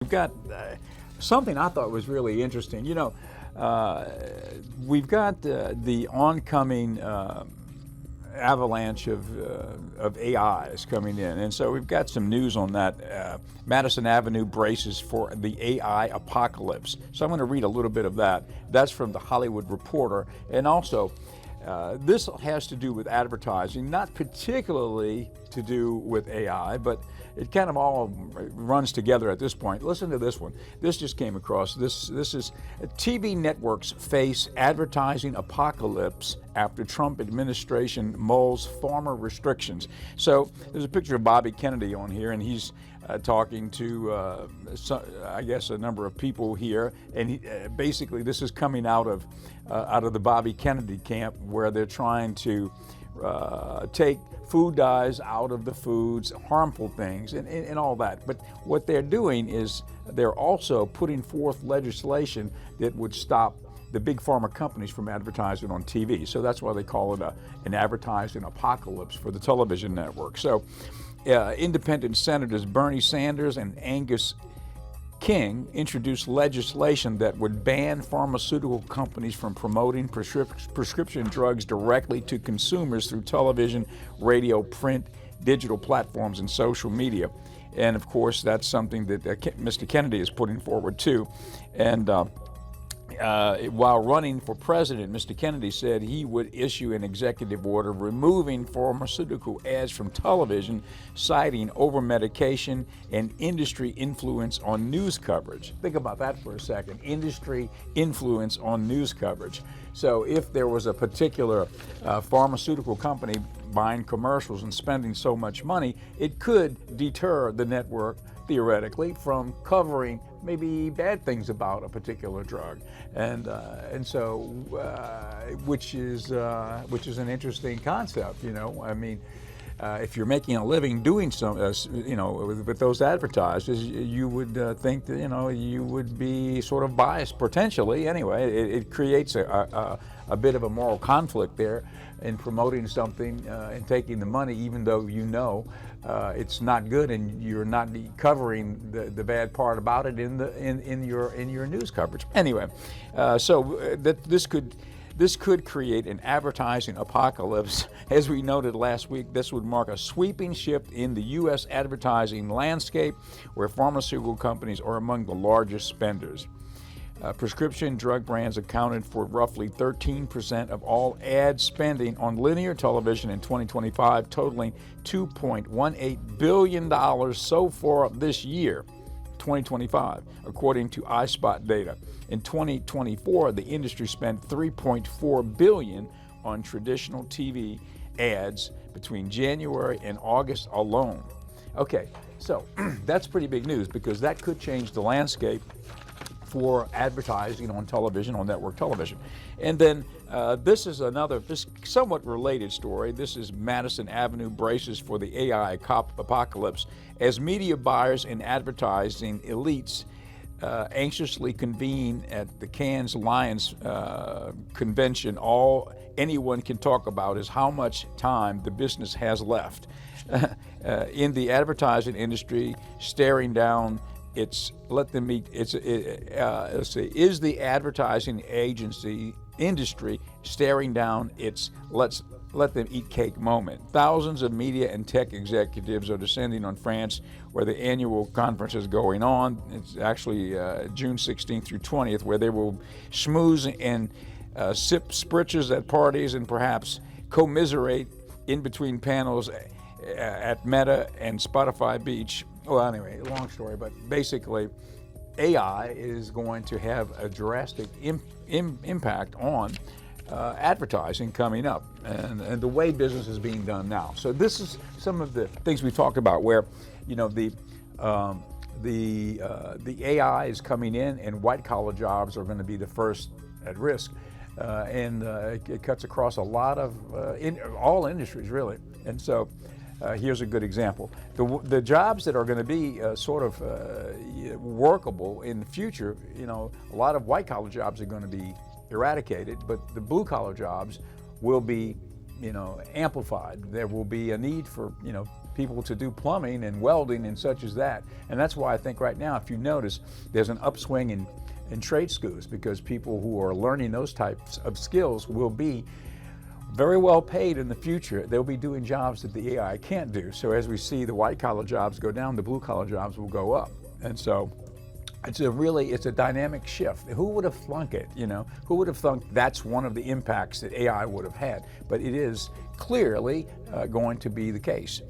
we've got something I thought was really interesting. We've got the oncoming avalanche of AIs coming in, and so we've got some news on that. Madison Avenue braces for the AI apocalypse. So I'm going to read a little bit of that. That's from the Hollywood Reporter, and also this has to do with advertising, not particularly to do with AI, but it kind of all runs together at this point. Listen to this one. This just came across. This is TV networks face advertising apocalypse after Trump administration mulls pharma restrictions. So there's a picture of Bobby Kennedy on here, and he's talking to, I guess, a number of people here, and basically this is coming out of the Bobby Kennedy camp, where they're trying to take food dyes out of the foods, harmful things, and all that. But what they're doing is they're also putting forth legislation that would stop the big pharma companies from advertising on TV. So that's why they call it an advertising apocalypse for the television network. So independent senators Bernie Sanders and Angus King introduced legislation that would ban pharmaceutical companies from promoting prescription drugs directly to consumers through television, radio, print, digital platforms, and social media. And of course, that's something that Mr. Kennedy is putting forward too. And while running for president, Mr. Kennedy said he would issue an executive order removing pharmaceutical ads from television, citing over-medication and industry influence on news coverage. Think about that for a second. Industry influence on news coverage. So if there was a particular pharmaceutical company buying commercials and spending so much money, it could deter the network, theoretically, from covering maybe bad things about a particular drug, and so which is an interesting concept. I mean, if you're making a living doing some, with those advertisers, you would think that you would be sort of biased potentially. Anyway, it creates a bit of a moral conflict there in promoting something and taking the money, even though it's not good, and you're not covering the bad part about it in your news coverage. Anyway, so this could create an advertising apocalypse. As we noted last week, this would mark a sweeping shift in the U.S. advertising landscape, where pharmaceutical companies are among the largest spenders. Prescription drug brands accounted for roughly 13% of all ad spending on linear television in 2025, totaling $2.18 billion so far this year, 2025, according to iSpot data. In 2024, the industry spent $3.4 billion on traditional TV ads between January and August alone. Okay, so that's pretty big news, because that could change the landscape for advertising on television, on network television. And then this is this somewhat related story. This is Madison Avenue braces for the AI apocalypse as media buyers and advertising elites anxiously convene at the Cannes Lions convention. All anyone can talk about is how much time the business has left. In the advertising industry, staring down is the advertising agency industry staring down its let's let them eat cake moment. Thousands of media and tech executives are descending on France, where the annual conference is going on. It's actually June 16th through 20th, where they will schmooze and sip spritzes at parties and perhaps commiserate in between panels at Meta and Spotify Beach. Well, anyway, long story, but basically, AI is going to have a drastic impact on advertising coming up, and the way business is being done now. So this is some of the things we talked about, where the AI is coming in, and white collar jobs are going to be the first at risk, and it cuts across a lot of all industries, really. And so here's a good example. The jobs that are going to be sort of workable in the future, a lot of white collar jobs are going to be eradicated, but the blue collar jobs will be, amplified. There will be a need for, people to do plumbing and welding and such as that. And that's why I think right now, if you notice, there's an upswing in trade schools, because people who are learning those types of skills will be very well paid in the future. They'll be doing jobs that the AI can't do. So as we see the white collar jobs go down, the blue collar jobs will go up. And so it's a dynamic shift. Who would have thunk it? Who would have thunk that's one of the impacts that AI would have had? But it is clearly going to be the case.